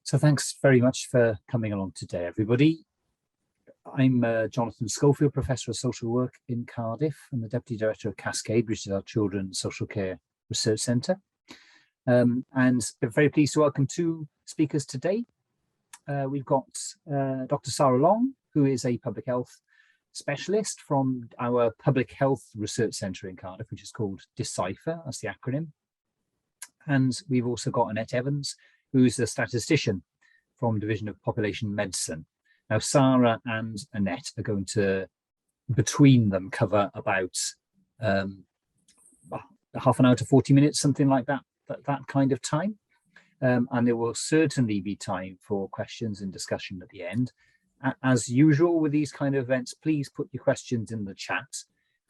So thanks very much for coming along today, everybody. I'm Jonathan Schofield, Professor of Social Work in Cardiff and the Deputy Director of Cascade, which is our Children's Social Care Research Centre. And I'm very pleased to welcome two speakers today. We've got Dr. Sara Long, who is a public health specialist from our Public Health Research Centre in Cardiff, which is called DECIPHer, that's the acronym. And we've also got Annette Evans, who's a statistician from Division of Population Medicine. Now, Sara and Annette are going to, between them, cover about half an hour to 40 minutes, something like that kind of time. And there will certainly be time for questions and discussion at the end. As usual with these kind of events, please put your questions in the chat.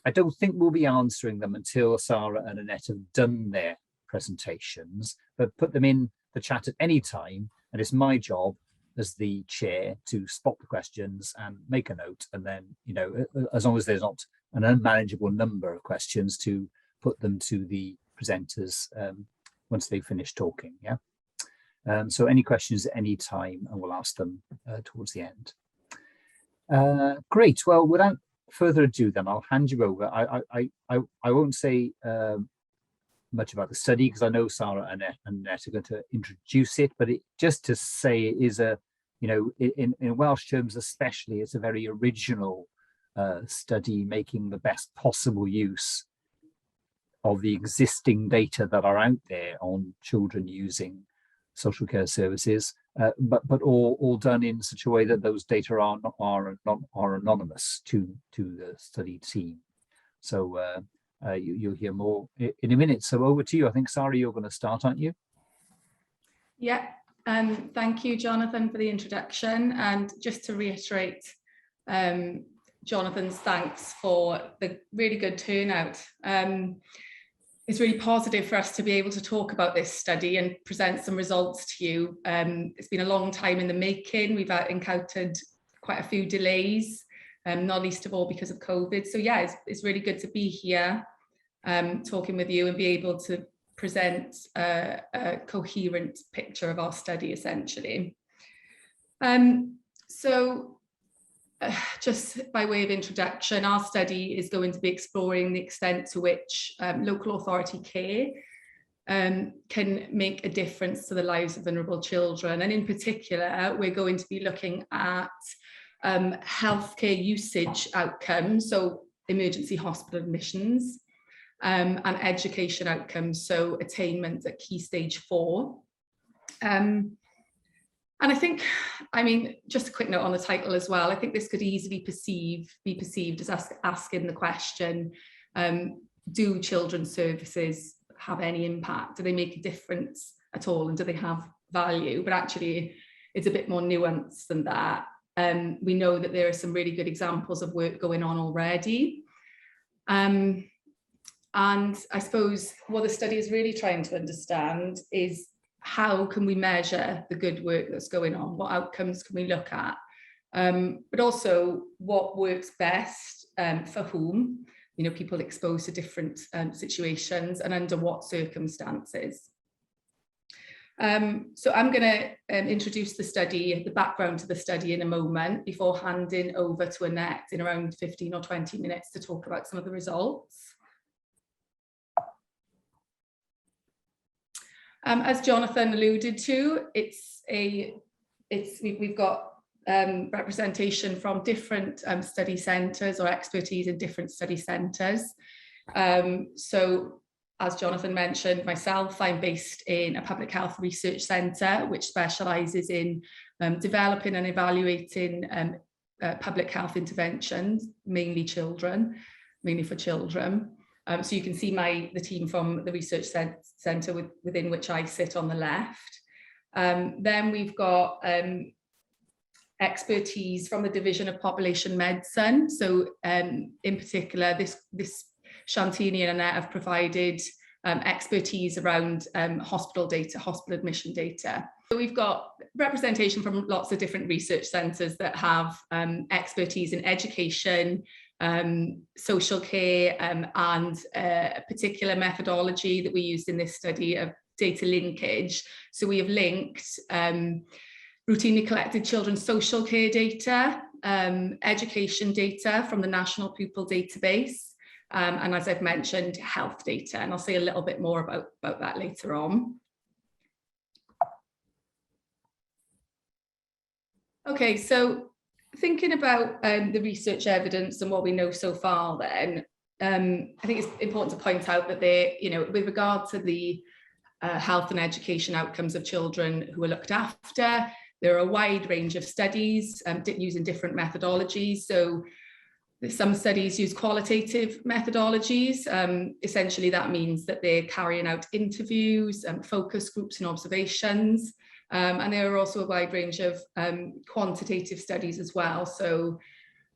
I don't think we'll be answering them until Sara and Annette have done their presentations, but put them in the chat at any time, and it's my job as the chair to spot the questions and make a note, and then, you know, as long as there's not an unmanageable number of questions, to put them to the presenters once they've finished talking. So any questions at any time, and we'll ask them towards the end. Great. Well, without further ado, then I'll hand you over. I won't say much about the study, because I know Sara and Annette are going to introduce it, but just to say it is a, you know, in Welsh terms especially, it's a very original study, making the best possible use of the existing data that are out there on children using social care services, but all done in such a way that those data are anonymous to the study team. So you'll hear more in a minute. So over to you. I think, Sara, you're going to start, aren't you? Yeah, thank you, Jonathan, for the introduction. And just to reiterate Jonathan's thanks for the really good turnout. It's really positive for us to be able to talk about this study and present some results to you. It's been a long time in the making. We've encountered quite a few delays, not least of all because of COVID. So yeah, it's really good to be here talking with you and be able to present a coherent picture of our study, essentially. Just by way of introduction, our study is going to be exploring the extent to which local authority care can make a difference to the lives of vulnerable children. And in particular, we're going to be looking at healthcare usage outcomes, so emergency hospital admissions, and education outcomes, so attainment at Key Stage 4. And I think, I mean, just a quick note on the title as well, I think this could easily be perceived as asking the question, do children's services have any impact? Do they make a difference at all? And do they have value? But actually, it's a bit more nuanced than that. We know that there are some really good examples of work going on already. And I suppose what the study is really trying to understand is, how can we measure the good work that's going on? What outcomes can we look at? But also what works best for whom, you know, people exposed to different situations and under what circumstances. So I'm going to introduce the study, the background to the study in a moment, before handing over to Annette in around 15 or 20 minutes to talk about some of the results. As Jonathan alluded to, we've got representation from different study centres, or expertise in different study centres. So as Jonathan mentioned, myself, I'm based in a public health research centre, which specialises in developing and evaluating public health interventions, mainly for children. So you can see the team from the research centre within which I sit on the left. Then we've got expertise from the Division of Population Medicine. So in particular, this Shantini and Annette have provided expertise around hospital data, hospital admission data. So we've got representation from lots of different research centres that have expertise in education, social care, and a particular methodology that we used in this study of data linkage. So we have linked routinely collected children's social care data, education data from the National Pupil Database, and as I've mentioned, health data, and I'll say a little bit more about that later on. Okay, so thinking about the research evidence and what we know so far then, I think it's important to point out that with regard to the health and education outcomes of children who are looked after, there are a wide range of studies using different methodologies. So some studies use qualitative methodologies. Essentially, that means that they're carrying out interviews, focus groups and observations. And there are also a wide range of quantitative studies as well. So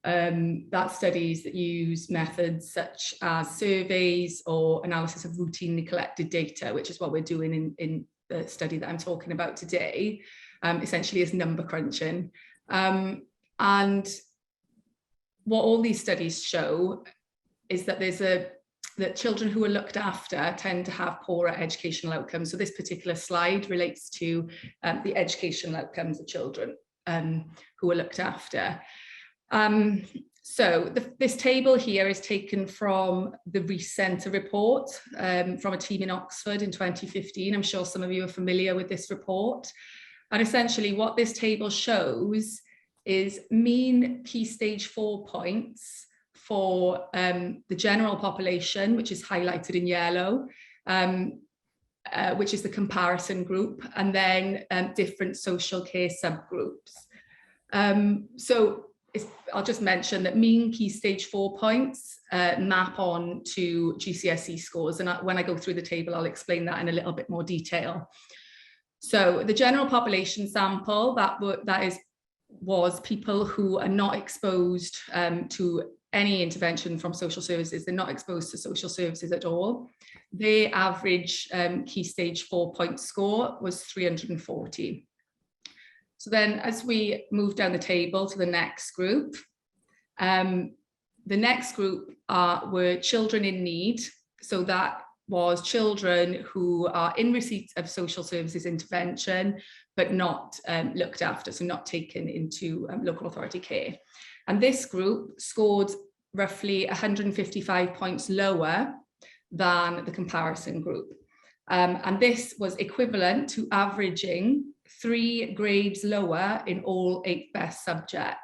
that's studies that use methods such as surveys or analysis of routinely collected data, which is what we're doing in the study that I'm talking about today. Essentially is number crunching. And what all these studies show is that that children who are looked after tend to have poorer educational outcomes. So this particular slide relates to the educational outcomes of children who are looked after. So this table here is taken from the Recenter report from a team in Oxford in 2015. I'm sure some of you are familiar with this report. And essentially what this table shows is mean key stage 4 points for the general population, which is highlighted in yellow, which is the comparison group, and then different social care subgroups. So I'll just mention that mean key stage 4 points map on to GCSE scores. And when I go through the table, I'll explain that in a little bit more detail. So the general population sample, was people who are not exposed to any intervention from social services. They're not exposed to social services at all. Their average key stage 4 point score was 340. So then as we move down the table to the next group, the next group were children in need. So that was children who are in receipt of social services intervention, but not looked after, so not taken into local authority care. And this group scored roughly 155 points lower than the comparison group. And this was equivalent to averaging 3 grades lower in all 8 best subjects.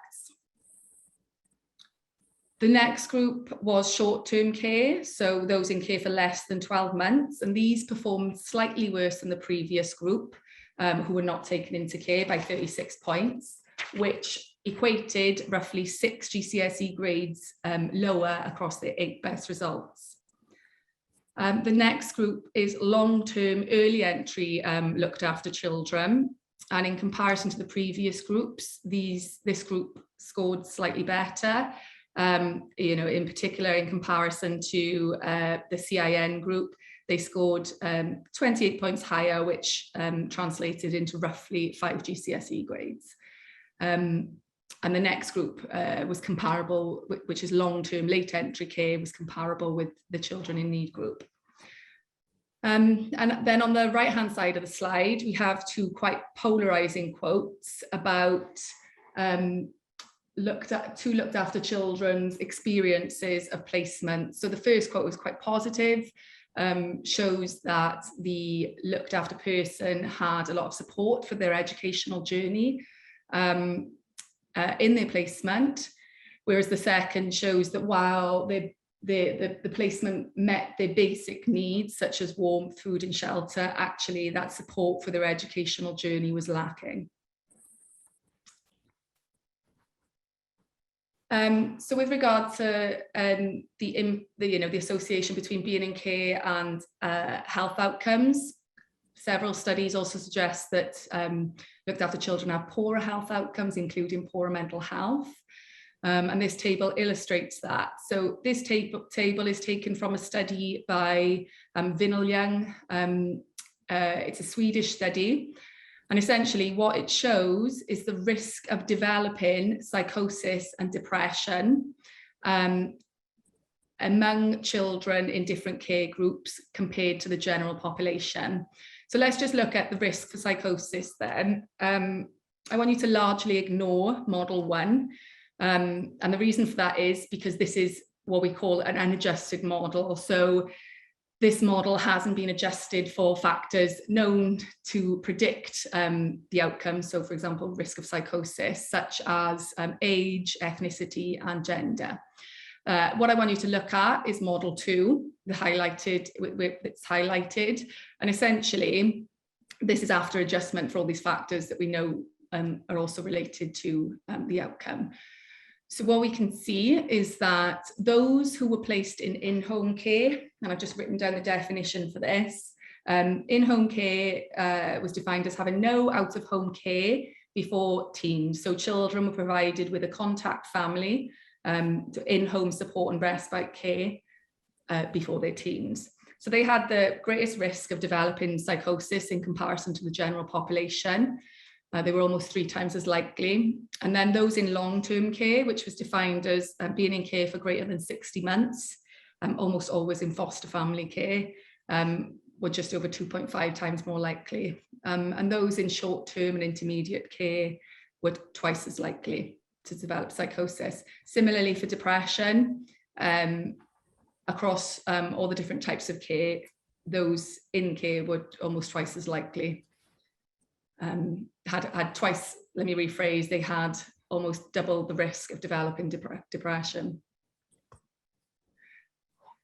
The next group was short-term care, so those in care for less than 12 months, and these performed slightly worse than the previous group, who were not taken into care, by 36 points, which equated roughly 6 GCSE grades lower across the 8 best results. The next group is long-term early entry looked after children, and in comparison to the previous groups, this group scored slightly better. In particular, in comparison to the CIN group, they scored 28 points higher, which translated into roughly 5 GCSE grades. And the next group was comparable, which is long-term late entry care, was comparable with the children in need group. And then on the right-hand side of the slide, we have 2 quite polarizing quotes about looked after children's experiences of placement. So the first quote was quite positive, shows that the looked after person had a lot of support for their educational journey in their placement, whereas the second shows that while the placement met their basic needs, such as warmth, food and shelter, actually that support for their educational journey was lacking. So with regard to the association between being in care and health outcomes, several studies also suggest that looked after children have poorer health outcomes, including poorer mental health. And this table illustrates that. So this table is taken from a study by Vinelljung. It's a Swedish study. And essentially what it shows is the risk of developing psychosis and depression among children in different care groups compared to the general population. So let's just look at the risk for psychosis then. I want you to largely ignore model 1. And the reason for that is because this is what we call an unadjusted model. So this model hasn't been adjusted for factors known to predict the outcome. So for example, risk of psychosis, such as age, ethnicity, and gender. What I want you to look at is model 2, it's highlighted. And essentially, this is after adjustment for all these factors that we know are also related to the outcome. So what we can see is that those who were placed in in-home care, and I've just written down the definition for this, in-home care was defined as having no out-of-home care before teens. So children were provided with a contact family, in-home support and respite care before their teens. So they had the greatest risk of developing psychosis in comparison to the general population. They were almost 3 times as likely. And then those in long-term care, which was defined as being in care for greater than 60 months, almost always in foster family care, were just over 2.5 times more likely. And those in short-term and intermediate care were twice as likely to develop psychosis. Similarly for depression, across all the different types of care, those in care were almost twice as likely. Had twice, let me rephrase, they had almost double the risk of developing depression.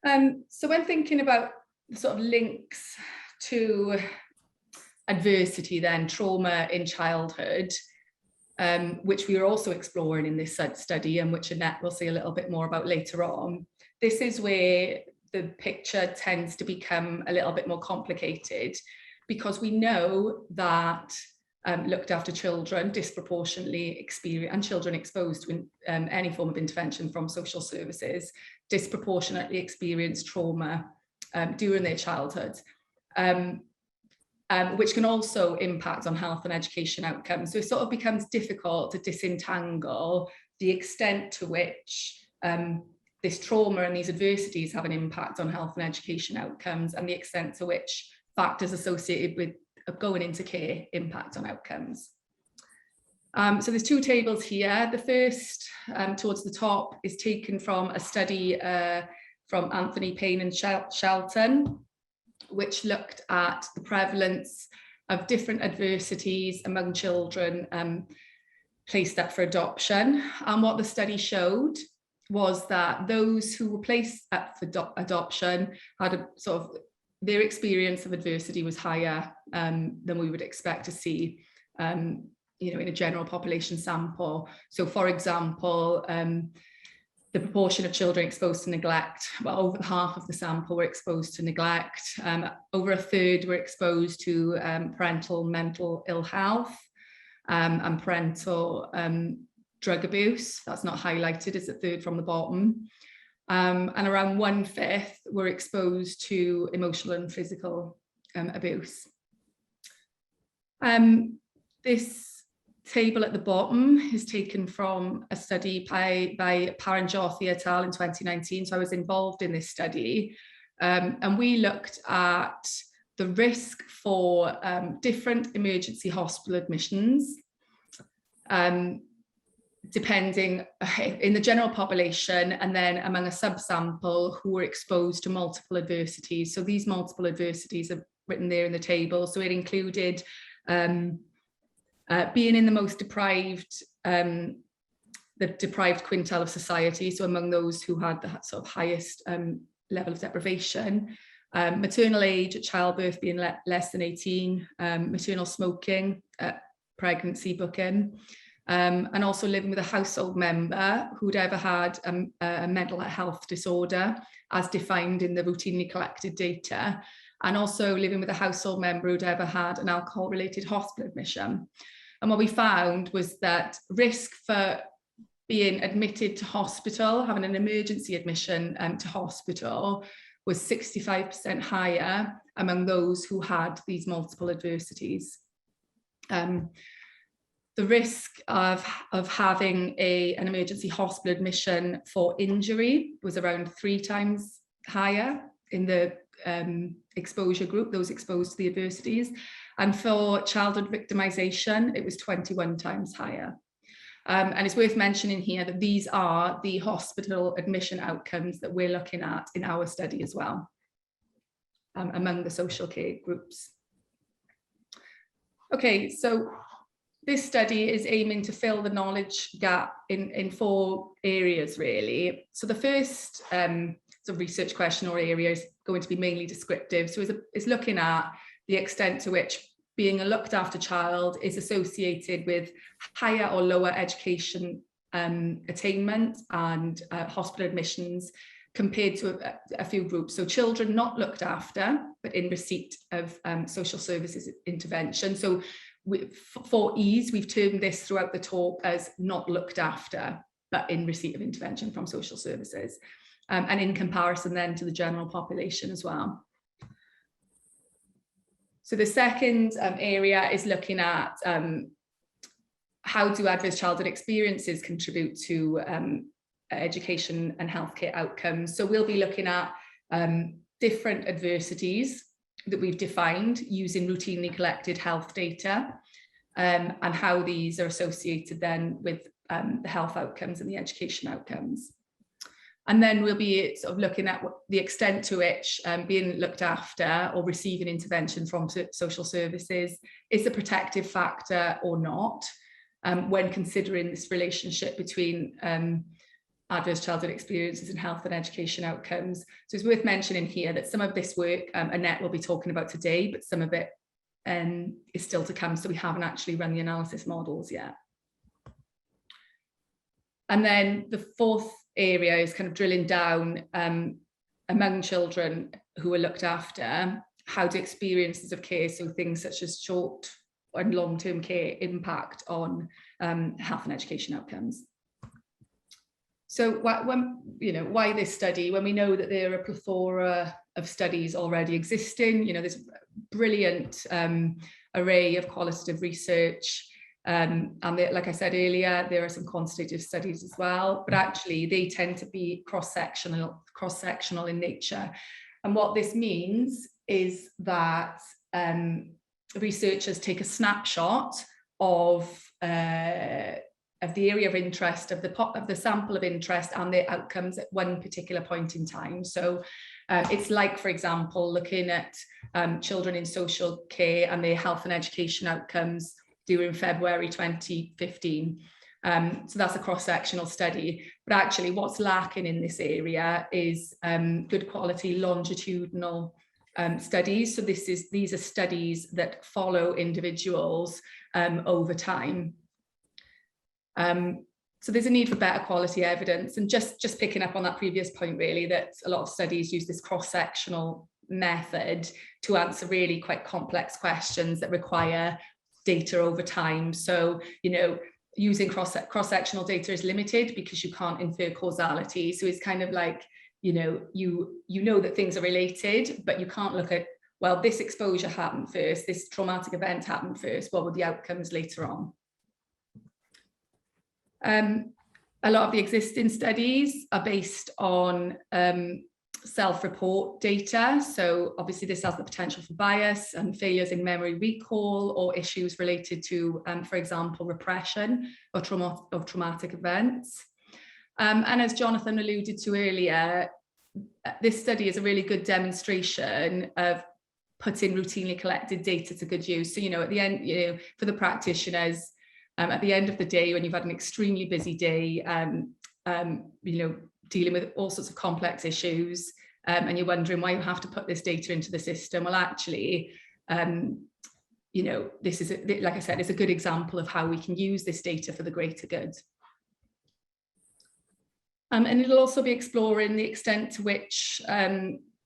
So when thinking about the sort of links to adversity then, trauma in childhood, which we are also exploring in this study and which Annette will say a little bit more about later on, this is where the picture tends to become a little bit more complicated, because we know that looked after children disproportionately experience, and children exposed to any form of intervention from social services, disproportionately experience trauma during their childhood, which can also impact on health and education outcomes. So it sort of becomes difficult to disentangle the extent to which this trauma and these adversities have an impact on health and education outcomes, and the extent to which factors associated with going into care impact on outcomes. So there's 2 tables here. The first, towards the top, is taken from a study from Anthony Payne and Shelton, which looked at the prevalence of different adversities among children placed up for adoption. And what the study showed was that those who were placed up for adoption had a sort of, their experience of adversity was higher than we would expect to see, in a general population sample. So for example, the proportion of children exposed to neglect, well, over half of the sample were exposed to neglect. Over a third were exposed to parental mental ill health and parental drug abuse. That's not highlighted, it's a third from the bottom. And around 1/5 were exposed to emotional and physical abuse. This table at the bottom is taken from a study by parental et al. In 2019. So I was involved in this study, and we looked at the risk for different emergency hospital admissions, depending in the general population, and then among a subsample who were exposed to multiple adversities. So these multiple adversities are written there in the table. So it included being in the most deprived, the deprived quintile of society. So among those who had the sort of highest level of deprivation, maternal age at childbirth being less than 18, maternal smoking, pregnancy booking, and also living with a household member who'd ever had a mental health disorder as defined in the routinely collected data, and also living with a household member who'd ever had an alcohol-related hospital admission. And what we found was that risk for being admitted to hospital, having an emergency admission to hospital, was 65% higher among those who had these multiple adversities. The risk of having an emergency hospital admission for injury was around 3 times higher in the exposure group, those exposed to the adversities. And for childhood victimisation, it was 21 times higher. And it's worth mentioning here that these are the hospital admission outcomes that we're looking at in our study as well, among the social care groups. Okay, so this study is aiming to fill the knowledge gap in 4 areas, really. So the first sort of research question or area is going to be mainly descriptive. So it's looking at the extent to which being a looked after child is associated with higher or lower education attainment and hospital admissions compared to a few groups. So children not looked after, but in receipt of social services intervention. So for ease, we've termed this throughout the talk as not looked after, but in receipt of intervention from social services. And in comparison then to the general population as well. So the second area is looking at how do adverse childhood experiences contribute to education and healthcare outcomes. So we'll be looking at different adversities that we've defined using routinely collected health data, and how these are associated then with the health outcomes and the education outcomes. And then we'll be sort of looking at the extent to which being looked after or receiving intervention from social services is a protective factor or not, when considering this relationship between adverse childhood experiences and health and education outcomes. So it's worth mentioning here that some of this work Annette will be talking about today, but some of it is still to come. So we haven't actually run the analysis models yet. And then the fourth area is kind of drilling down among children who are looked after, how do experiences of care, so things such as short and long-term care, impact on health and education outcomes. So why this study, when we know that there are a plethora of studies already existing, there's a brilliant array of qualitative research. And like I said earlier, there are some quantitative studies as well, but actually they tend to be cross-sectional in nature. And what this means is that researchers take a snapshot of the area of interest, of the sample of interest and their outcomes at one particular point in time. So it's like, for example, looking at children in social care and their health and education outcomes during February 2015. So that's a cross-sectional study. But actually what's lacking in this area is good quality longitudinal studies. So these are studies that follow individuals over time. So there's a need for better quality evidence, and just picking up on that previous point, really, that a lot of studies use this cross-sectional method to answer really quite complex questions that require data over time. So, using cross-sectional data is limited because you can't infer causality. So it's kind of like, you know that things are related, but you can't look at, well, this exposure happened first, this traumatic event happened first, what were the outcomes later on? A lot of the existing studies are based on self-report data. So obviously this has the potential for bias and failures in memory recall or issues related to, for example, repression or traumatic events. And as Jonathan alluded to earlier, this study is a really good demonstration of putting routinely collected data to good use. So, at the end, for the practitioners, at the end of the day, when you've had an extremely busy day, dealing with all sorts of complex issues, and you're wondering why you have to put this data into the system. Well, actually, this is, like I said, it's a good example of how we can use this data for the greater good. And it'll also be exploring the extent to which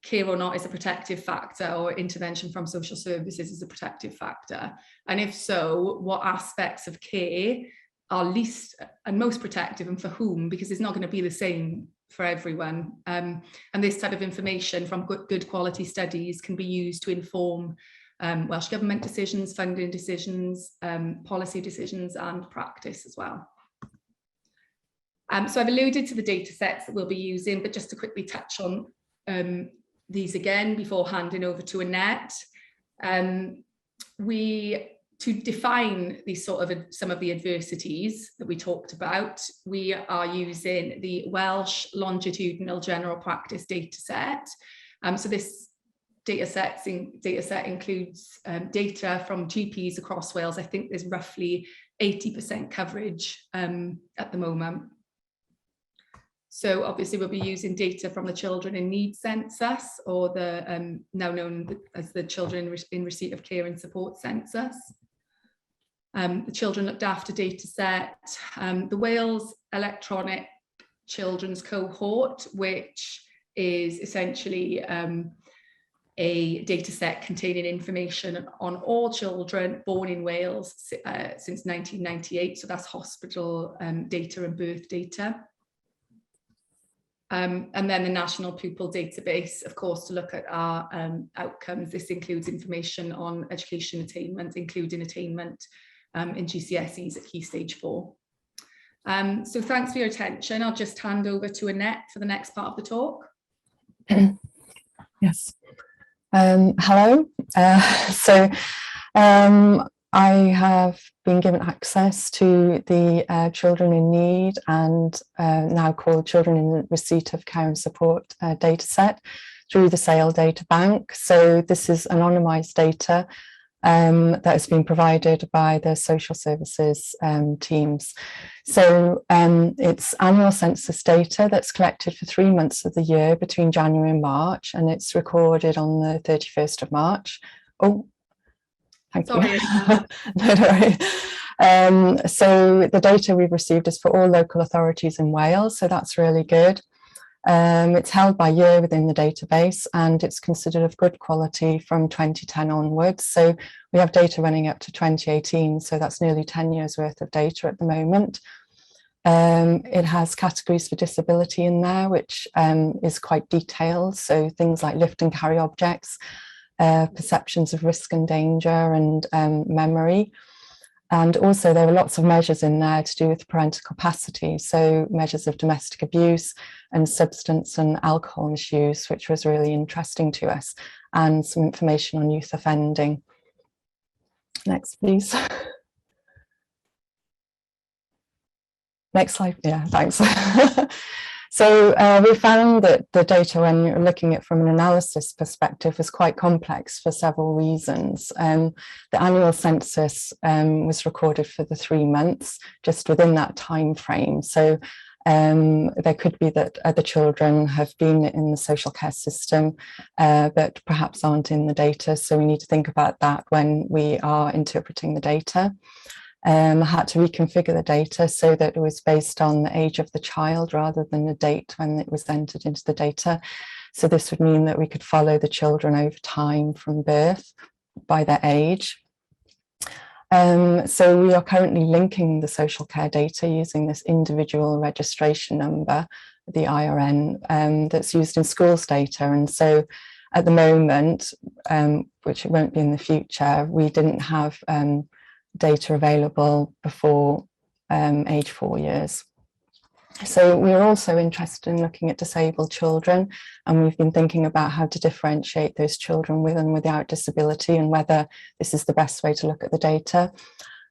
care or not is a protective factor, or intervention from social services is a protective factor. And if so, what aspects of care are least and most protective, and for whom, because it's not going to be the same for everyone. And this type of information from good quality studies can be used to inform Welsh Government decisions, funding decisions, policy decisions and practice as well. So I've alluded to the data sets that we'll be using, but just to quickly touch on these again before handing over to Annette. To define these some of the adversities that we talked about, we are using the Welsh Longitudinal General Practice dataset. So this dataset includes data from GPs across Wales. I think there's roughly 80% coverage at the moment. So obviously we'll be using data from the Children in Need Census, or the now known as the Children in Receipt of Care and Support Census. The Children Looked After dataset, the Wales Electronic Children's Cohort, which is essentially a data set containing information on all children born in Wales since 1998. So that's hospital data and birth data. And then the National Pupil Database, of course, to look at our outcomes. This includes information on education attainment, including attainment in GCSEs at Key Stage 4. So thanks for your attention. I'll just hand over to Annette for the next part of the talk. Yes. Hello. I have been given access to the Children in Need and now called Children in Receipt of Care and Support dataset through the SAIL data bank. So this is anonymised data that has been provided by the social services teams. So it's annual census data that's collected for 3 months of the year between January and March, and it's recorded on the 31st of March. Oh, thank you. No, don't worry. So the data we've received is for all local authorities in Wales, so that's really good. It's held by year within the database, and it's considered of good quality from 2010 onwards. So we have data running up to 2018, so that's nearly 10 years worth of data at the moment. It has categories for disability in there, which is quite detailed. So things like lift and carry objects, perceptions of risk and danger, and memory. And also there are lots of measures in there to do with parental capacity, so measures of domestic abuse and substance and alcohol misuse, which was really interesting to us, and some information on youth offending. Next, please. Next slide. Yeah, thanks. So we found that the data, when you're looking at it from an analysis perspective, was quite complex for several reasons. The annual census was recorded for the 3 months, just within that time frame. So there could be that other children have been in the social care system, but perhaps aren't in the data. So we need to think about that when we are interpreting the data. I had to reconfigure the data so that it was based on the age of the child rather than the date when it was entered into the data. So this would mean that we could follow the children over time from birth by their age. So we are currently linking the social care data using this individual registration number, the IRN, that's used in schools data. And so at the moment, which it won't be in the future, we didn't have data available before age 4 years. So we're also interested in looking at disabled children, and we've been thinking about how to differentiate those children with and without disability, and whether this is the best way to look at the data.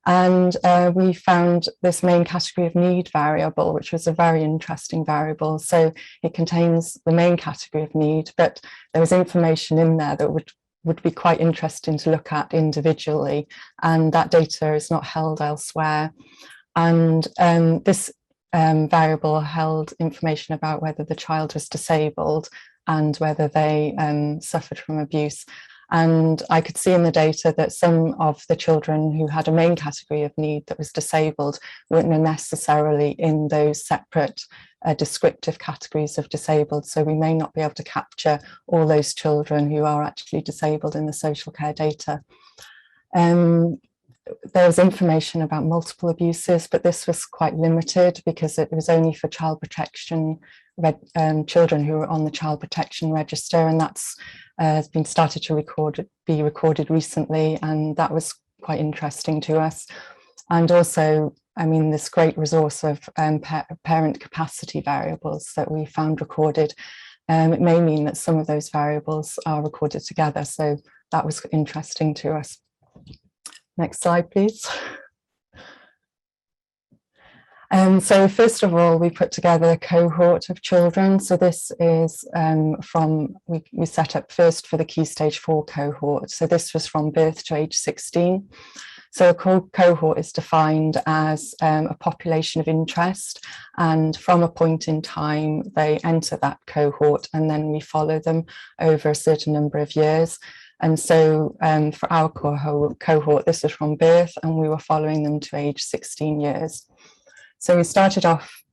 And we found this main category of need variable, which was a very interesting variable. So it contains the main category of need, but there was information in there that would be quite interesting to look at individually, and that data is not held elsewhere. And this variable held information about whether the child was disabled and whether they suffered from abuse. And I could see in the data that some of the children who had a main category of need that was disabled weren't necessarily in those separate descriptive categories of disabled. So we may not be able to capture all those children who are actually disabled in the social care data. There was information about multiple abuses, but this was quite limited because it was only for child protection, children who were on the child protection register, and that's has been started to be recorded recently, and that was quite interesting to us. And also, I mean, this great resource of parent capacity variables that we found recorded, It may mean that some of those variables are recorded together. So that was interesting to us. Next slide, please. So first of all, we put together a cohort of children. So this is we set up first for the Key Stage 4 cohort. So this was from birth to age 16. So a cohort is defined as a population of interest, and from a point in time, they enter that cohort, and then we follow them over a certain number of years. And so for our cohort, this was from birth, and we were following them to age 16 years. So we started off,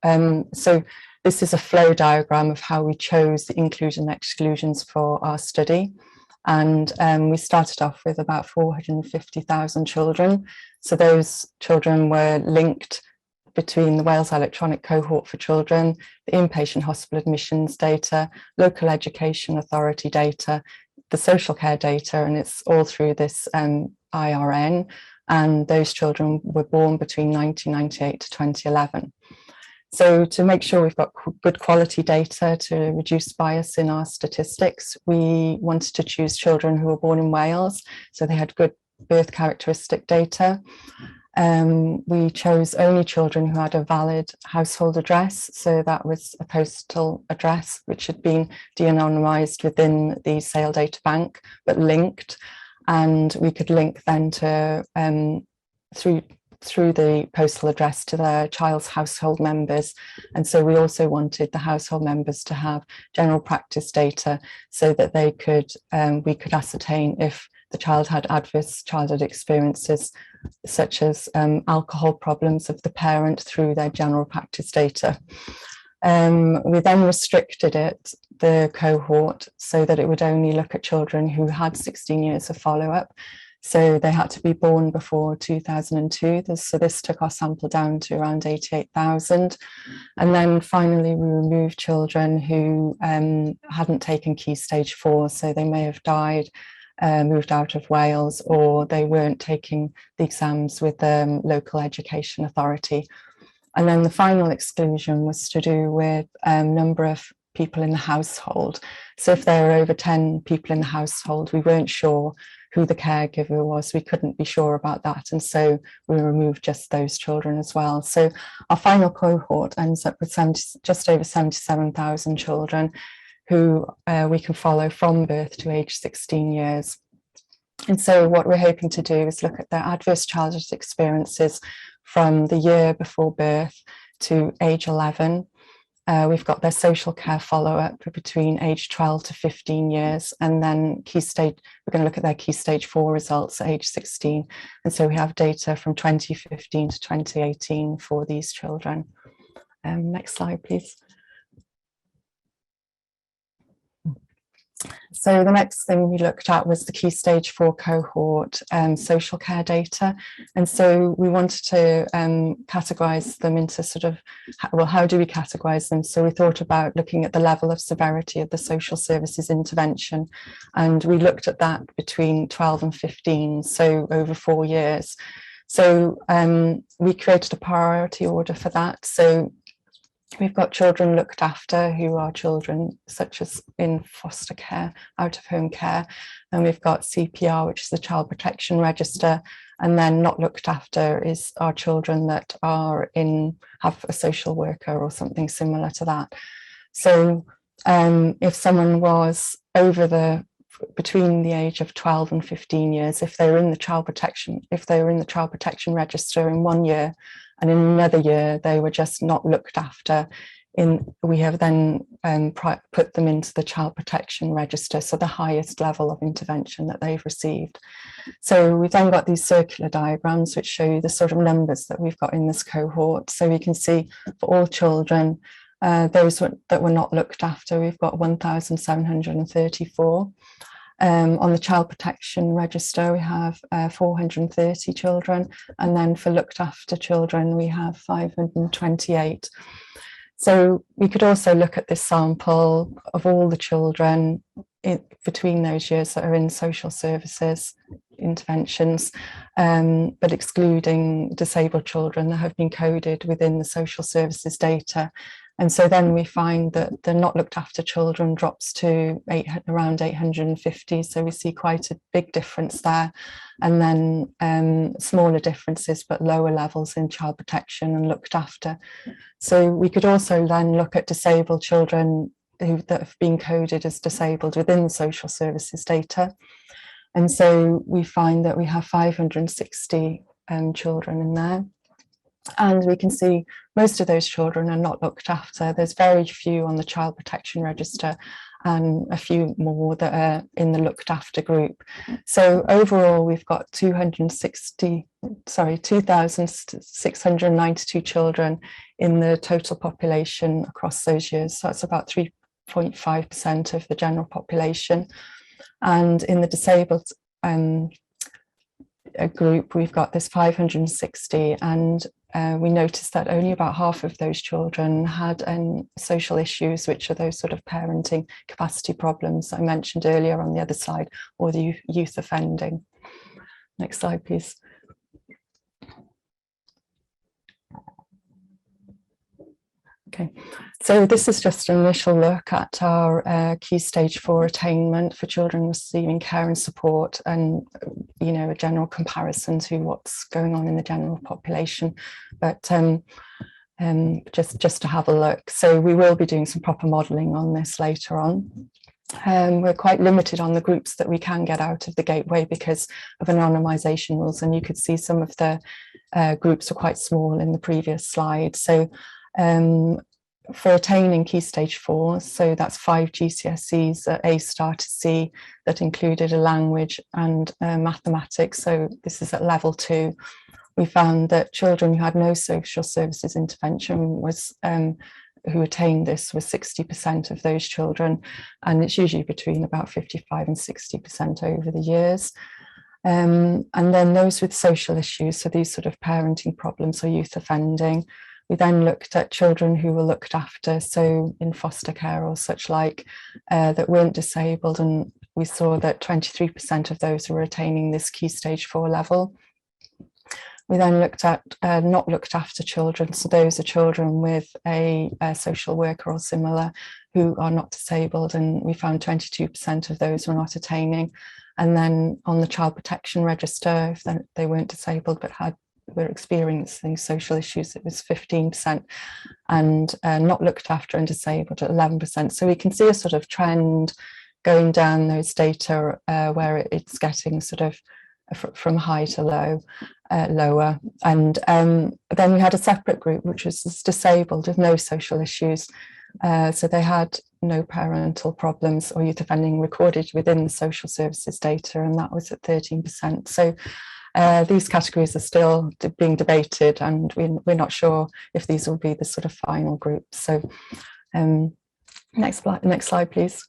so this is a flow diagram of how we chose the inclusion and exclusions for our study. And we started off with about 450,000 children. So those children were linked between the Wales Electronic Cohort for Children, the inpatient hospital admissions data, local education authority data, the social care data, and it's all through this IRN. And those children were born between 1998 to 2011. So to make sure we've got good quality data to reduce bias in our statistics, we wanted to choose children who were born in Wales, so they had good birth characteristic data. We chose only children who had a valid household address, so that was a postal address which had been de-anonymised within the SAIL data bank, but linked. And we could link then to through the postal address to their child's household members. And so we also wanted the household members to have general practice data so that they could we could ascertain if the child had adverse childhood experiences such as alcohol problems of the parent through their general practice data. We then restricted the cohort, so that it would only look at children who had 16 years of follow-up. So they had to be born before 2002. So this took our sample down to around 88,000. And then finally, we removed children who hadn't taken Key Stage 4. So they may have died, moved out of Wales, or they weren't taking the exams with the local education authority. And then the final exclusion was to do with number of people in the household. So if there were over 10 people in the household, we weren't sure who the caregiver was. We couldn't be sure about that. And so we removed just those children as well. So our final cohort ends up with just over 77,000 children who we can follow from birth to age 16 years. And so what we're hoping to do is look at their adverse childhood experiences from the year before birth to age 11. We've got their social care follow-up between age 12 to 15 years, and then we're going to look at their Key Stage 4 results at age 16. And so we have data from 2015 to 2018 for these children. Next slide, please. So the next thing we looked at was the Key Stage 4 cohort social care data. And so we wanted to categorise them into sort of, well, how do we categorise them? So we thought about looking at the level of severity of the social services intervention. And we looked at that between 12 and 15, so over 4 years. So we created a priority order for that. So we've got children looked after who are children such as in foster care, out of home care. And we've got CPR, which is the Child Protection Register. And then not looked after is our children that are have a social worker or something similar to that. So if someone was between the age of 12 and 15 years, if they were in the Child Protection Register in 1 year, and in another year they were just not looked after, we have then put them into the Child Protection Register, so the highest level of intervention that they've received. So we've then got these circular diagrams which show you the sort of numbers that we've got in this cohort. So we can see for all children, those that were not looked after, we've got 1,734. On the Child Protection Register, we have 430 children, and then for looked after children, we have 528. So we could also look at this sample of all the children between those years that are in social services interventions, but excluding disabled children that have been coded within the social services data. And so then we find that the not looked after children drops to around 850. So we see quite a big difference there. And then smaller differences, but lower levels in child protection and looked after. So we could also then look at disabled children that have been coded as disabled within the social services data. And so we find that we have 560 children in there. And we can see most of those children are not looked after. There's very few on the child protection register and a few more that are in the looked after group. So overall, we've got 2,692 children in the total population across those years. So that's about 3.5% of the general population. And in the disabled group, we've got this 560, and we noticed that only about half of those children had social issues, which are those sort of parenting capacity problems I mentioned earlier on the other slide, or the youth offending. Next slide, please. Okay, so this is just an initial look at our key stage 4 attainment for children receiving care and support, and a general comparison to what's going on in the general population, but just to have a look. So we will be doing some proper modelling on this later on. We're quite limited on the groups that we can get out of the gateway because of anonymisation rules, and you could see some of the groups are quite small in the previous slide. So for attaining key stage 4, so that's 5 GCSEs at A star to C that included a language and mathematics. So this is at level 2. We found that children who had no social services intervention was who attained this was 60% of those children, and it's usually between about 55 and 60% over the years. And then those with social issues, so these sort of parenting problems or youth offending. We then looked at children who were looked after, so in foster care or such like, that weren't disabled, and we saw that 23% of those were attaining this key stage 4 level. We then looked at not looked after children, so those are children with a social worker or similar who are not disabled, and we found 22% of those were not attaining. And then on the child protection register, if they weren't disabled but were experiencing social issues, it was 15%, and not looked after and disabled at 11%. So we can see a sort of trend going down those data where it's getting sort of from high to lower. And then we had a separate group which was disabled with no social issues. So they had no parental problems or youth offending recorded within the social services data, and that was at 13%. So these categories are still being debated, and we're not sure if these will be the sort of final groups. So next slide, please.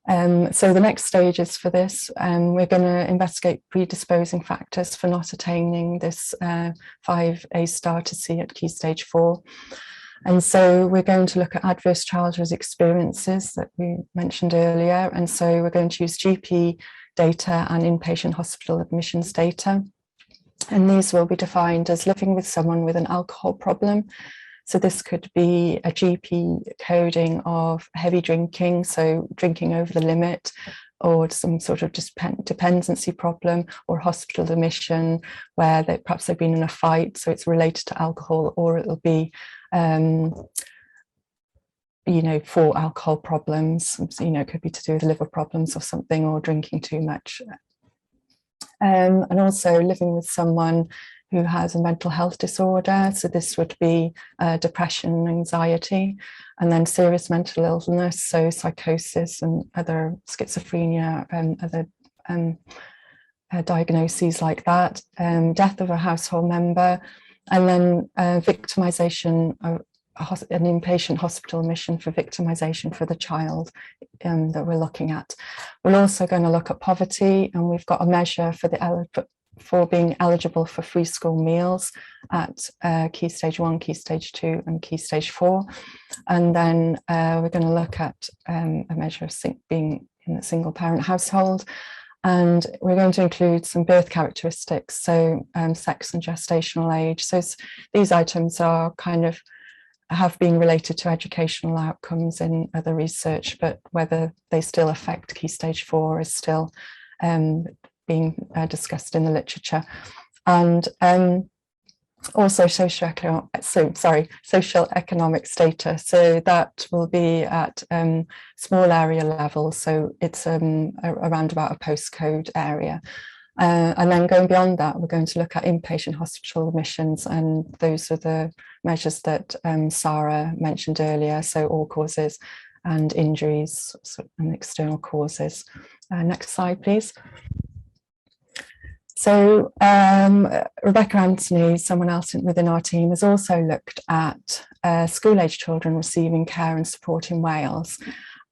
So the next stages for this, we're going to investigate predisposing factors for not attaining this 5 A star to C at key stage 4. And so we're going to look at adverse childhood experiences that we mentioned earlier. And so we're going to use GP data and inpatient hospital admissions data. And these will be defined as living with someone with an alcohol problem. So this could be a GP coding of heavy drinking, so drinking over the limit, or some sort of dependency problem, or hospital admission where perhaps they've been in a fight, so it's related to alcohol, or it'll be for alcohol problems, it could be to do with liver problems or something, or drinking too much. And also living with someone who has a mental health disorder, so this would be depression and anxiety, and then serious mental illness, so psychosis and other schizophrenia and other diagnoses like that, death of a household member, and then victimization of an inpatient hospital admission for victimization for the child that we're looking at. We're also going to look at poverty, and we've got a measure for being eligible for free school meals at key stage 1, key stage 2 and key stage 4. And then we're going to look at a measure of being in a single parent household. And we're going to include some birth characteristics, so sex and gestational age. So these items are kind of have been related to educational outcomes in other research, but whether they still affect Key Stage 4 is still being discussed in the literature. And also socioeconomic status. So that will be at small area level. So it's around about a postcode area. And then going beyond that, we're going to look at inpatient hospital admissions, and those are the measures that Sara mentioned earlier, so all causes and injuries and external causes. Next slide, please. So Rebecca Anthony, someone else within our team, has also looked at school-age children receiving care and support in Wales.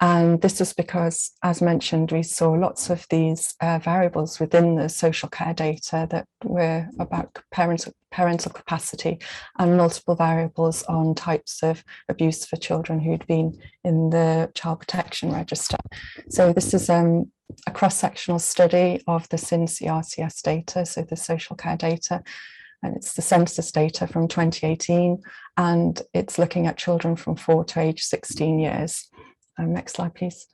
And this was because, as mentioned, we saw lots of these variables within the social care data that were about parental capacity, and multiple variables on types of abuse for children who'd been in the Child Protection Register. So this is a cross-sectional study of the CRCS data, so the social care data, and it's the census data from 2018, and it's looking at children from 4 to age 16 years. Next slide, please.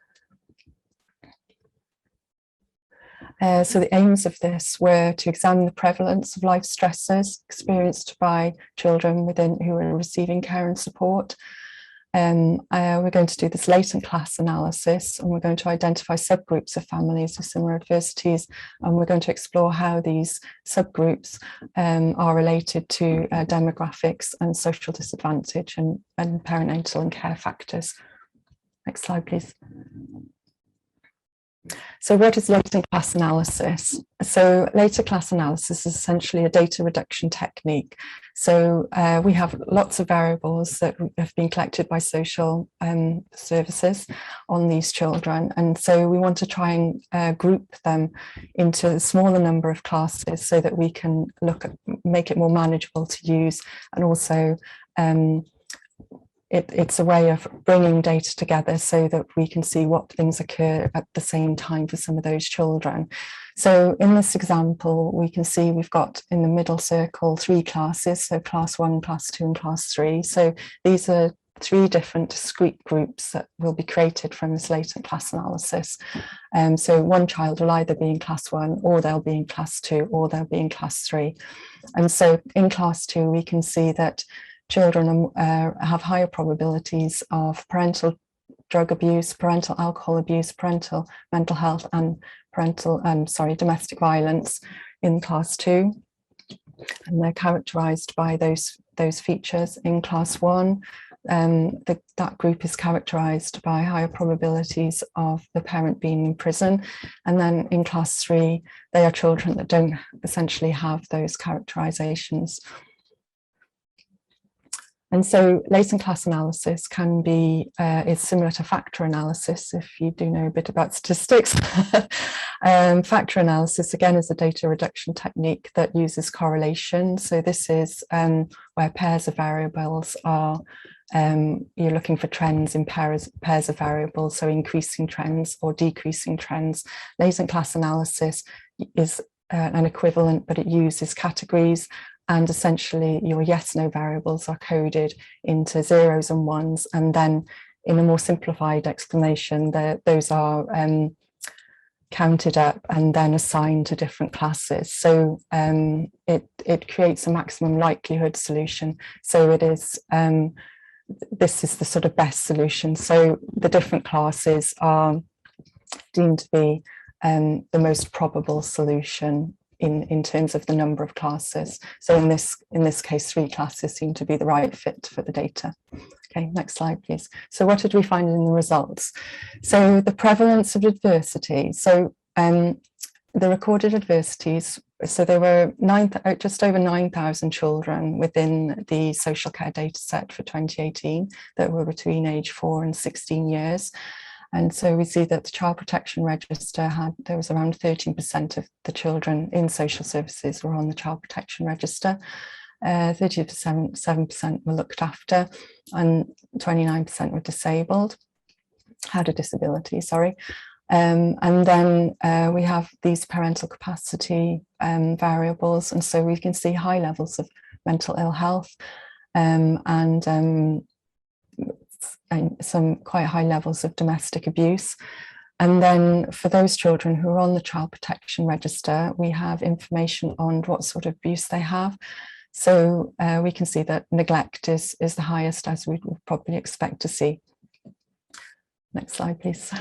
So the aims of this were to examine the prevalence of life stressors experienced by children who are receiving care and support. We're going to do this latent class analysis, and we're going to identify subgroups of families with similar adversities, and we're going to explore how these subgroups are related to demographics and social disadvantage and parental and care factors. Next slide, please. So what is latent class analysis? So latent class analysis is essentially a data reduction technique. So we have lots of variables that have been collected by social services on these children. And so we want to try and group them into a smaller number of classes so that we can make it more manageable to use, and also it's a way of bringing data together so that we can see what things occur at the same time for some of those children. So in this example, we can see we've got in the middle circle 3 classes, so class 1, class 2 and class 3. So these are 3 different discrete groups that will be created from this latent class analysis. So one child will either be in class 1, or they'll be in class 2, or they'll be in class 3. And so in class 2, we can see that children have higher probabilities of parental drug abuse, parental alcohol abuse, parental mental health, and domestic violence in class 2. And they're characterised by those features. In class 1, that group is characterised by higher probabilities of the parent being in prison. And then in class 3, they are children that don't essentially have those characterisations. And so latent class analysis can be, is similar to factor analysis, if you do know a bit about statistics. Factor analysis, again, is a data reduction technique that uses correlation. So this is where pairs of variables are, you're looking for trends in pairs of variables, so increasing trends or decreasing trends. Latent class analysis is an equivalent, but it uses categories. And essentially your yes/no variables are coded into 0s and 1s, and then in a more simplified explanation, those are counted up and then assigned to different classes. So it creates a maximum likelihood solution. So it is this is the sort of best solution. So the different classes are deemed to be the most probable solution in terms of the number of classes. So in this case, 3 classes seem to be the right fit for the data. Okay, next slide, please. So what did we find in the results? So the prevalence of adversity. So the recorded adversities, so there were just over 9,000 children within the social care data set for 2018 that were between age 4 and 16 years. And so we see that the Child Protection Register there was around 13% of the children in social services were on the Child Protection Register. 37% were looked after, and 29% were disabled, had a disability, sorry. And then we have these parental capacity variables, and so we can see high levels of mental ill health and some quite high levels of domestic abuse. And then for those children who are on the Child Protection Register, we have information on what sort of abuse they have. So we can see that neglect is the highest, as we would probably expect to see. Next slide, please.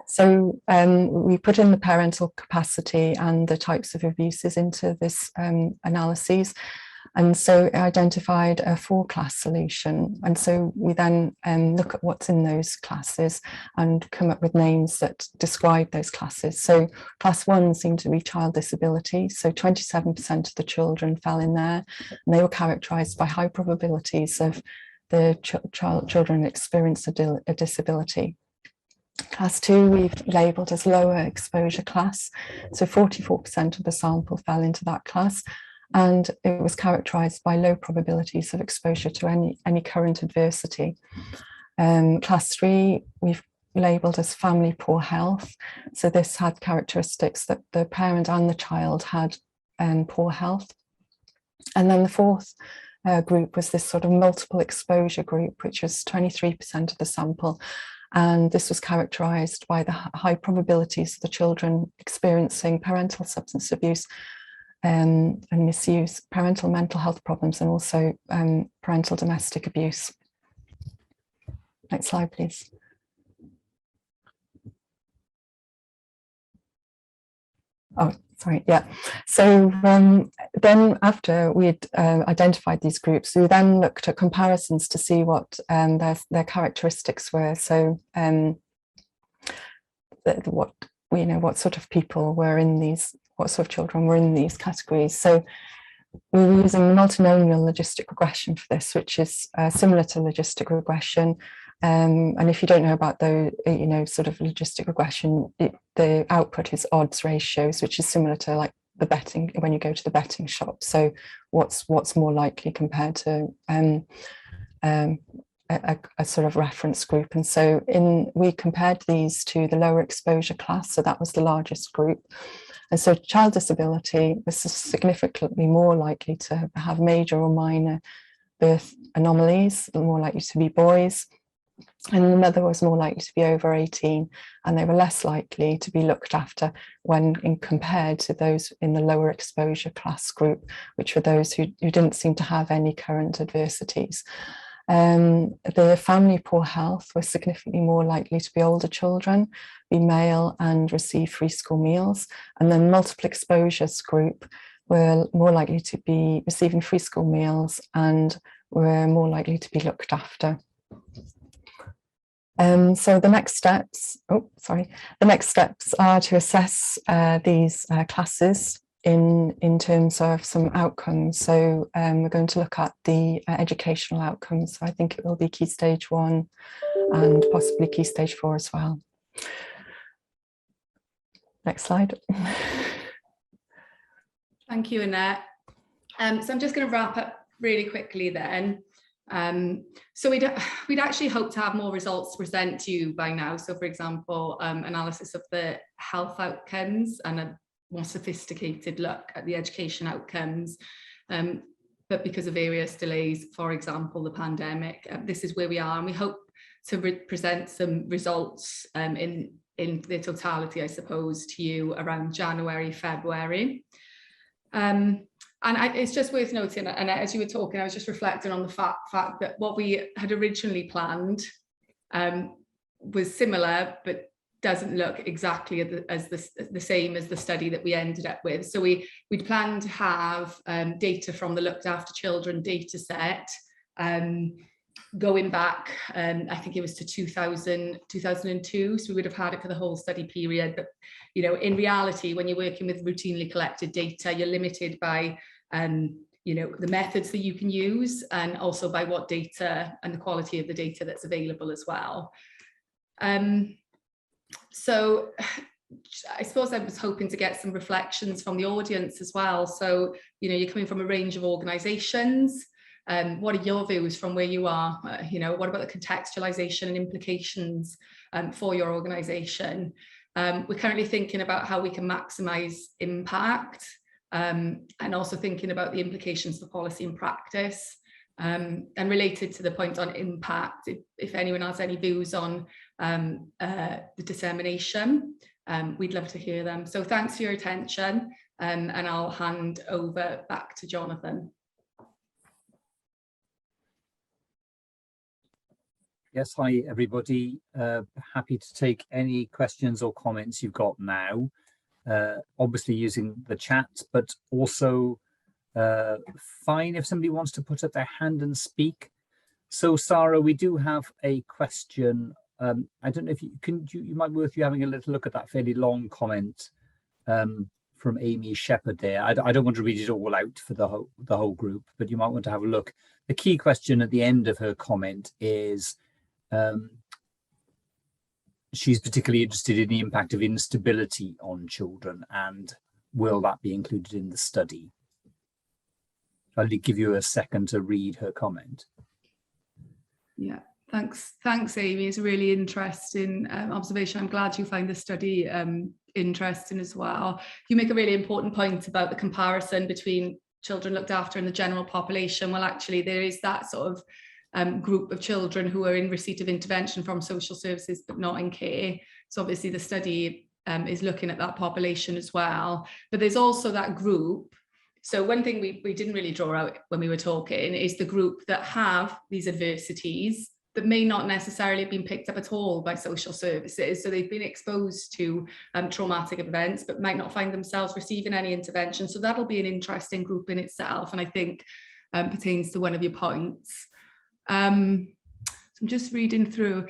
So we put in the parental capacity and the types of abuses into this analyses. And so it identified a 4-class solution. And so we then look at what's in those classes and come up with names that describe those classes. So class 1 seemed to be child disability. So 27% of the children fell in there, and they were characterised by high probabilities of the children experience a disability. Class 2 we've labelled as lower exposure class. So 44% of the sample fell into that class, and it was characterised by low probabilities of exposure to any current adversity. Class 3 we've labelled as family poor health. So this had characteristics that the parent and the child had poor health. And then the 4th group was this sort of multiple exposure group, which was 23% of the sample. And this was characterised by the high probabilities of the children experiencing parental substance abuse and misuse, parental mental health problems, and also parental domestic abuse. Next slide, please. Oh, sorry, yeah. So then after we'd identified these groups, we then looked at comparisons to see what their characteristics were. So what sort of people were in these, what sort of children were in these categories. So we were using multinomial logistic regression for this, which is similar to logistic regression. And if you don't know about the, sort of logistic regression, the output is odds ratios, which is similar to like the betting, when you go to the betting shop. So what's more likely compared to a sort of reference group. And so we compared these to the lower exposure class. So that was the largest group. And so child disability was significantly more likely to have major or minor birth anomalies, more likely to be boys. And the mother was more likely to be over 18, and they were less likely to be looked after when compared to those in the lower exposure class group, which were those who didn't seem to have any current adversities. The family poor health was significantly more likely to be older children, be male, and receive free school meals. And then multiple exposures group were more likely to be receiving free school meals and were more likely to be looked after. So the next steps are to assess these classes in terms of some outcomes. So we're going to look at the educational outcomes. So I think it will be Key Stage 1 and possibly Key Stage 4 as well. Next slide. Thank you, Annette. So I'm just going to wrap up really quickly then. So we'd actually hope to have more results to present to you by now. So for example, analysis of the health outcomes and a more sophisticated look at the education outcomes. But because of various delays, for example, the pandemic, this is where we are, and we hope to present some results in the totality, I suppose, to you around January, February. And it's just worth noting, and as you were talking, I was just reflecting on the fact that what we had originally planned was similar, but doesn't look exactly as the same as the study that we ended up with. So we'd planned to have data from the looked after children data set going back, I think it was to 2002, so we would have had it for the whole study period. But in reality, when you're working with routinely collected data, you're limited by the methods that you can use, and also by what data and the quality of the data that's available as well. So I suppose I was hoping to get some reflections from the audience as well. So, you're coming from a range of organisations. What are your views from where you are? What about the contextualisation and implications for your organisation. We're currently thinking about how we can maximise impact, and also thinking about the implications for policy and practice. And related to the point on impact, if anyone has any views on the dissemination, we'd love to hear them. So thanks for your attention, and I'll hand over back to Jonathan. Yes, hi everybody. Happy to take any questions or comments you've got now. Obviously using the chat, but also fine if somebody wants to put up their hand and speak. So Sara, we do have a question. I don't know if you might be worth you having a little look at that fairly long comment from Amy Shepherd there. I don't want to read it all out for the whole group, but you might want to have a look. The key question at the end of her comment is she's particularly interested in the impact of instability on children, and will that be included in the study? I'll give you a second to read her comment. Yeah, thanks Amy. It's a really interesting observation. I'm glad you find the study interesting as well. You make a really important point about the comparison between children looked after and the general population. Well, actually there is that sort of group of children who are in receipt of intervention from social services but not in care. So obviously the study is looking at that population as well. But there's also that group. So one thing we didn't really draw out when we were talking is the group that have these adversities that may not necessarily have been picked up at all by social services. So they've been exposed to traumatic events but might not find themselves receiving any intervention. So that'll be an interesting group in itself, and I think pertains to one of your points. So I'm just reading through.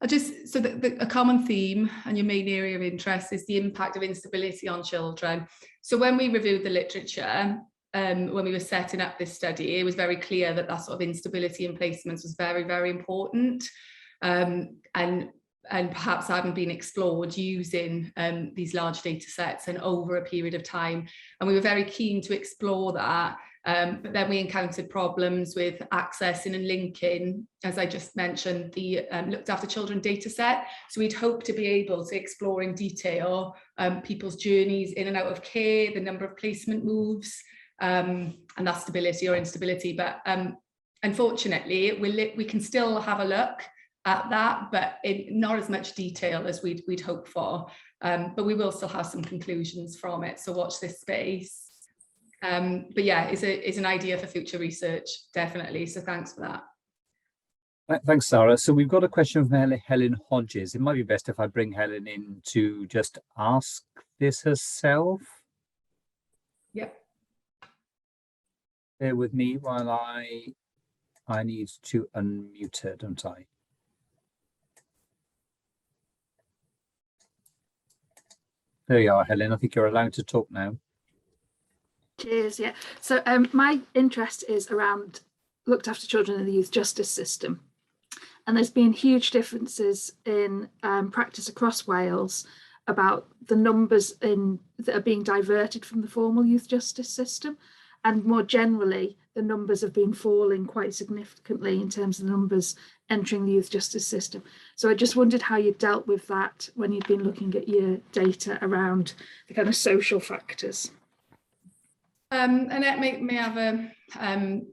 So a common theme and your main area of interest is the impact of instability on children. So when we reviewed the literature, when we were setting up this study, it was very clear that that sort of instability in placements was very, very important, and perhaps hadn't been explored using these large data sets and over a period of time. And we were very keen to explore that. But then we encountered problems with accessing and linking, as I just mentioned, the looked after children data set. So we'd hope to be able to explore in detail people's journeys in and out of care, the number of placement moves, and that stability or instability. But unfortunately, we can still have a look at that, but in not as much detail as we'd hope for. But we will still have some conclusions from it. So watch this space. But yeah, it's an idea for future research, definitely. So thanks for that. Thanks, Sara. So we've got a question from Helen Hodges. It might be best if I bring Helen in to just ask this herself. Yep. Bear with me while I need to unmute her, don't I? There you are, Helen. I think you're allowed to talk now. Cheers. Yeah. So my interest is around looked after children in the youth justice system, and there's been huge differences in practice across Wales about the numbers that are being diverted from the formal youth justice system, and more generally the numbers have been falling quite significantly in terms of the numbers entering the youth justice system. So I just wondered how you dealt with that when you'd been looking at your data around the kind of social factors. Annette may have a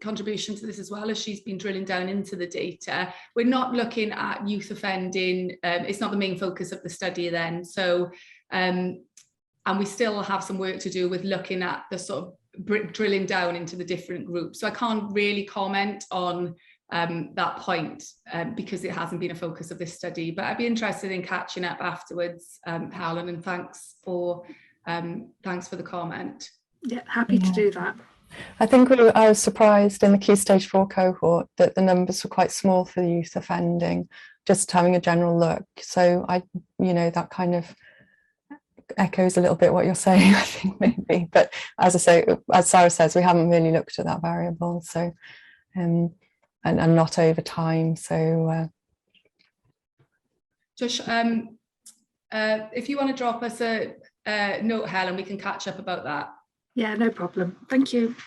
contribution to this as well, as she's been drilling down into the data. We're not looking at youth offending, it's not the main focus of the study then. So, and we still have some work to do with looking at the sort of drilling down into the different groups. So I can't really comment on that point because it hasn't been a focus of this study, but I'd be interested in catching up afterwards, Helen, and thanks for the comment. Yeah, happy to do that. I think I was surprised in the Key Stage 4 cohort that the numbers were quite small for the youth offending, just having a general look. So that kind of echoes a little bit what you're saying, I think, maybe. But as I say, as Sara says, we haven't really looked at that variable. So, and not over time. So, Josh, if you want to drop us a note, Helen, we can catch up about that. Yeah, no problem. Thank you.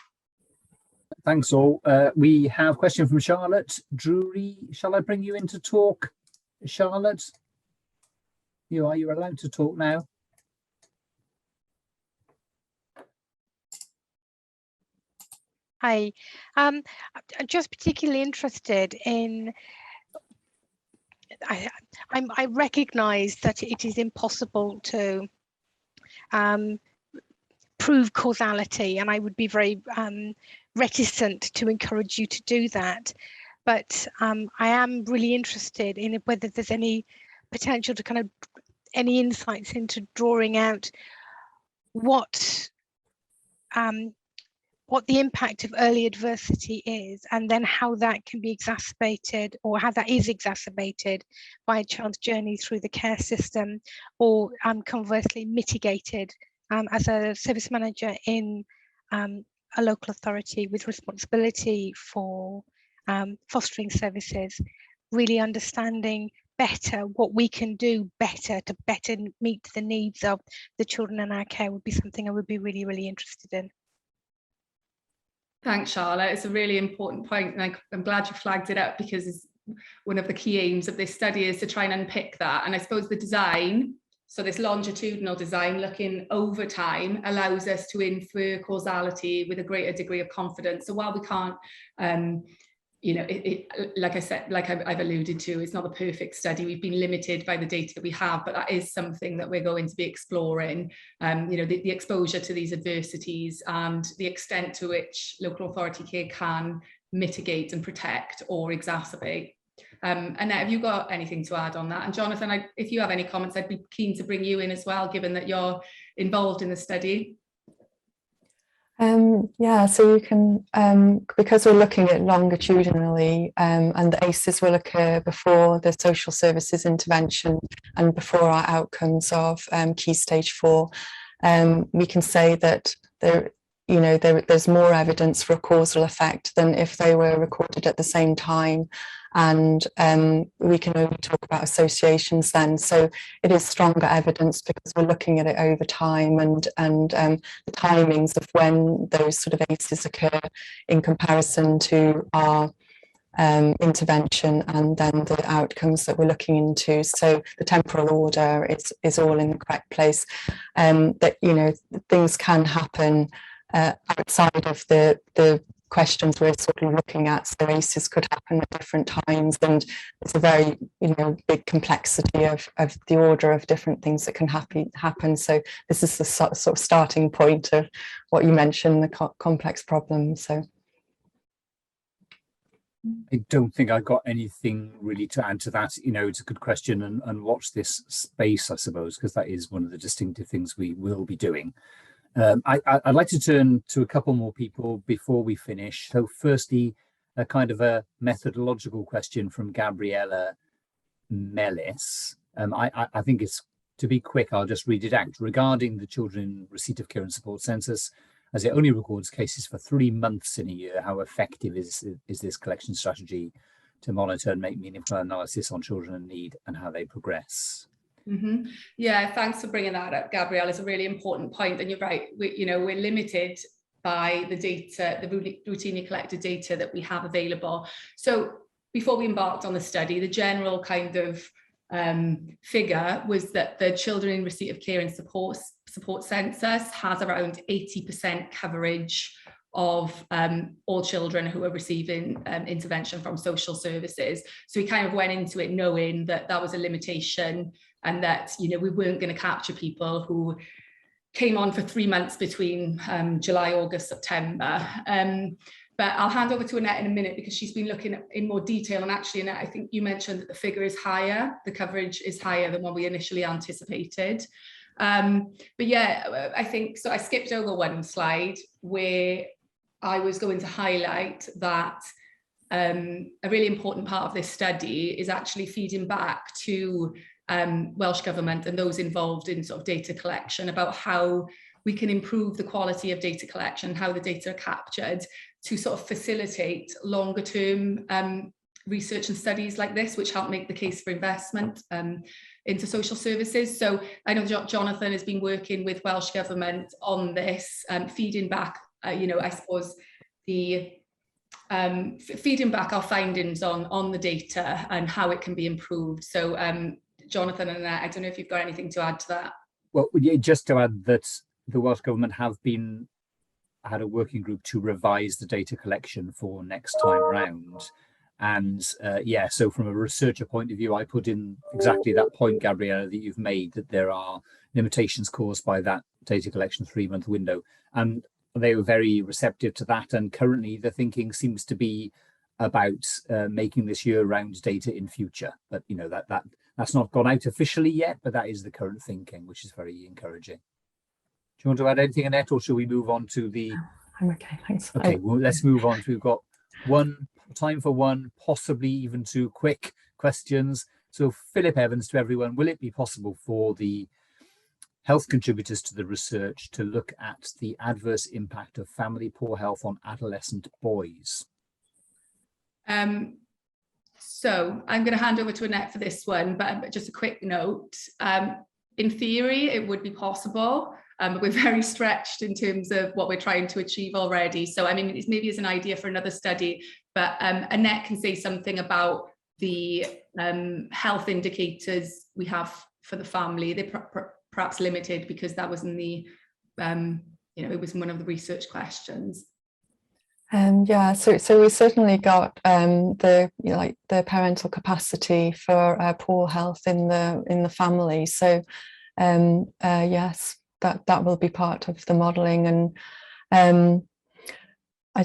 Thanks all. We have a question from Charlotte Drury. Shall I bring you in to talk, Charlotte? You're allowed to talk now. Hi, I'm just particularly interested in, I recognise that it is impossible to prove causality, and I would be very reticent to encourage you to do that. But I am really interested in whether there's any potential to kind of, any insights into drawing out what the impact of early adversity is, and then how that can be exacerbated, or how that is exacerbated by a child's journey through the care system, or conversely mitigated as a service manager in a local authority with responsibility for fostering services, really understanding better what we can do better to better meet the needs of the children in our care would be something I would be really, really interested in. Thanks, Charlotte. It's a really important point, and I'm glad you flagged it up, because one of the key aims of this study is to try and unpick that. And I suppose the design, so this longitudinal design looking over time, allows us to infer causality with a greater degree of confidence. So while we can't, you know, like I said, like I've alluded to, it's not the perfect study. We've been limited by the data that we have, but that is something that we're going to be exploring. You know, the exposure to these adversities and the extent to which local authority care can mitigate and protect or exacerbate. Annette, have you got anything to add on that? And Jonathan, if you have any comments, I'd be keen to bring you in as well, given that you're involved in the study. Yeah, so you can, because we're looking at longitudinally, and the ACEs will occur before the social services intervention and before our outcomes of key stage 4, we can say that there's more evidence for a causal effect than if they were recorded at the same time. And we can only talk about associations then. So it is stronger evidence because we're looking at it over time, and the timings of when those sort of ACEs occur in comparison to our intervention and then the outcomes that we're looking into. So the temporal order is all in the correct place. That, you know, things can happen outside of the questions we're sort of looking at. So ACEs could happen at different times, and it's a very, you know, big complexity of the order of different things that can happen. So this is the sort of starting point of what you mentioned, the complex problem. So I don't think I've got anything really to add to that. You know, it's a good question, and watch this space, I suppose, because that is one of the distinctive things we will be doing. I'd like to turn to a couple more people before we finish. So firstly, a kind of a methodological question from Gabriella Mellis. I think it's, to be quick, I'll just read it out. Regarding the children in receipt of care and support census, as it only records cases for 3 months in a year, how effective is this collection strategy to monitor and make meaningful analysis on children in need and how they progress? Mm-hmm. Yeah, thanks for bringing that up, Gabrielle. It's a really important point, and you're right. We're limited by the data, the routinely collected data that we have available. So before we embarked on the study, the general kind of figure was that the children in receipt of care and support census has around 80% coverage of all children who are receiving intervention from social services. So we kind of went into it knowing that that was a limitation, and that, you know, we weren't going to capture people who came on for 3 months between July, August, September. But I'll hand over to Annette in a minute, because she's been looking in more detail. And actually, Annette, I think you mentioned that the figure is higher, the coverage is higher than what we initially anticipated. But yeah, I think, so I skipped over one slide where I was going to highlight that a really important part of this study is actually feeding back to Welsh Government and those involved in sort of data collection about how we can improve the quality of data collection, how the data are captured, to sort of facilitate longer term research and studies like this, which help make the case for investment into social services. So I know Jonathan has been working with Welsh Government on this, feeding back, I suppose, feeding back our findings on the data and how it can be improved. So Jonathan and Annette, I don't know if you've got anything to add to that. Well, yeah, just to add that the Welsh Government had a working group to revise the data collection for next time round. And yeah, so from a researcher point of view, I put in exactly that point, Gabriella, that you've made, that there are limitations caused by that data collection 3-month window. And they were very receptive to that. And currently the thinking seems to be about making this year-round data in future. But, you know, that's not gone out officially yet, but that is the current thinking, which is very encouraging. Do you want to add anything, Annette, or shall we move on to the... I'm okay, thanks. Okay, well, let's move on. We've got time for one, possibly even 2 quick questions. So Philip Evans to everyone, will it be possible for the health contributors to the research to look at the adverse impact of family poor health on adolescent boys? So I'm going to hand over to Annette for this one, but just a quick note. In theory, it would be possible. But we're very stretched in terms of what we're trying to achieve already. So, I mean, it's maybe as an idea for another study, but Annette can say something about the health indicators we have for the family. They're perhaps limited because that was in the, it was one of the research questions. Yeah, so we certainly got the parental capacity for poor health in the family. So yes. That will be part of the modelling, and I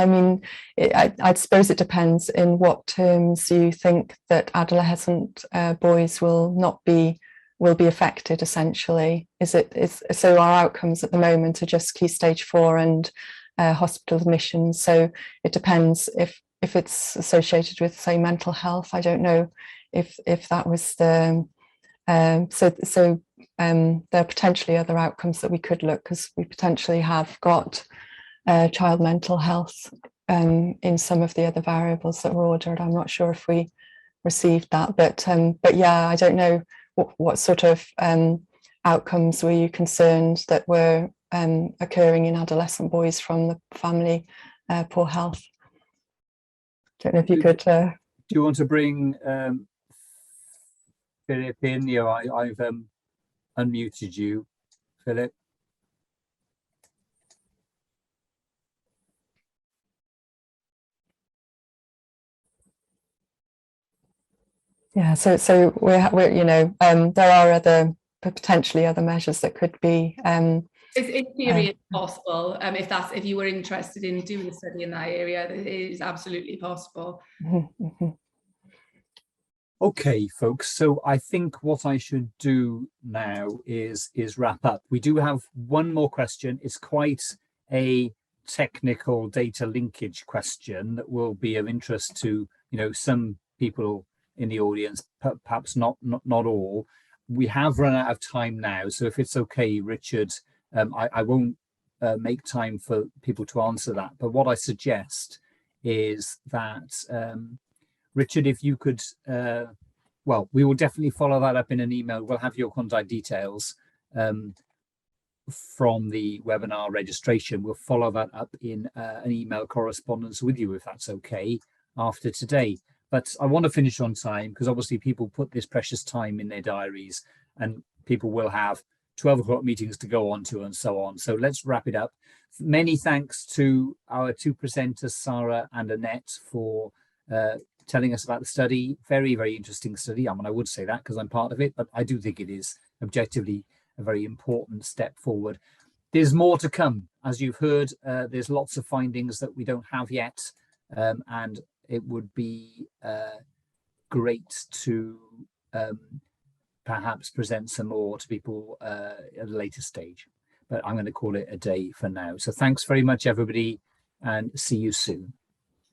mean, I suppose it depends in what terms you think that adolescent boys will be affected. Essentially, so our outcomes at the moment are just key stage 4 and hospital admissions. So it depends if it's associated with, say, mental health. I don't know if that was the there are potentially other outcomes that we could look, because we potentially have got child mental health in some of the other variables that were ordered. I'm not sure if we received that, but yeah, I don't know what sort of outcomes were you concerned that were occurring in adolescent boys from the family poor health. Don't know if you could. Do you want to bring Philip in? You know, I've unmuted you, Philip. Yeah, so we're you know, there are potentially other measures that could be. In theory, it's possible. If you were interested in doing a study in that area, it is absolutely possible. Mm-hmm. Okay, folks, so I think what I should do now is wrap up. We do have one more question. It's quite a technical data linkage question that will be of interest to, you know, some people in the audience, perhaps not all. We have run out of time now, so if it's okay, Richard, I won't make time for people to answer that. But what I suggest is that Richard, if you could, well, we will definitely follow that up in an email. We'll have your contact details from the webinar registration. We'll follow that up in an email correspondence with you, if that's okay, after today. But I want to finish on time, because obviously people put this precious time in their diaries, and people will have 12 o'clock meetings to go on to and so on. So let's wrap it up. Many thanks to our 2 presenters, Sara and Annette, for telling us about the study. Very, very interesting study. I mean, I would say that because I'm part of it, but I do think it is objectively a very important step forward. There's more to come. As you've heard, there's lots of findings that we don't have yet, and it would be great to perhaps present some more to people at a later stage. But I'm going to call it a day for now. So thanks very much, everybody, and see you soon.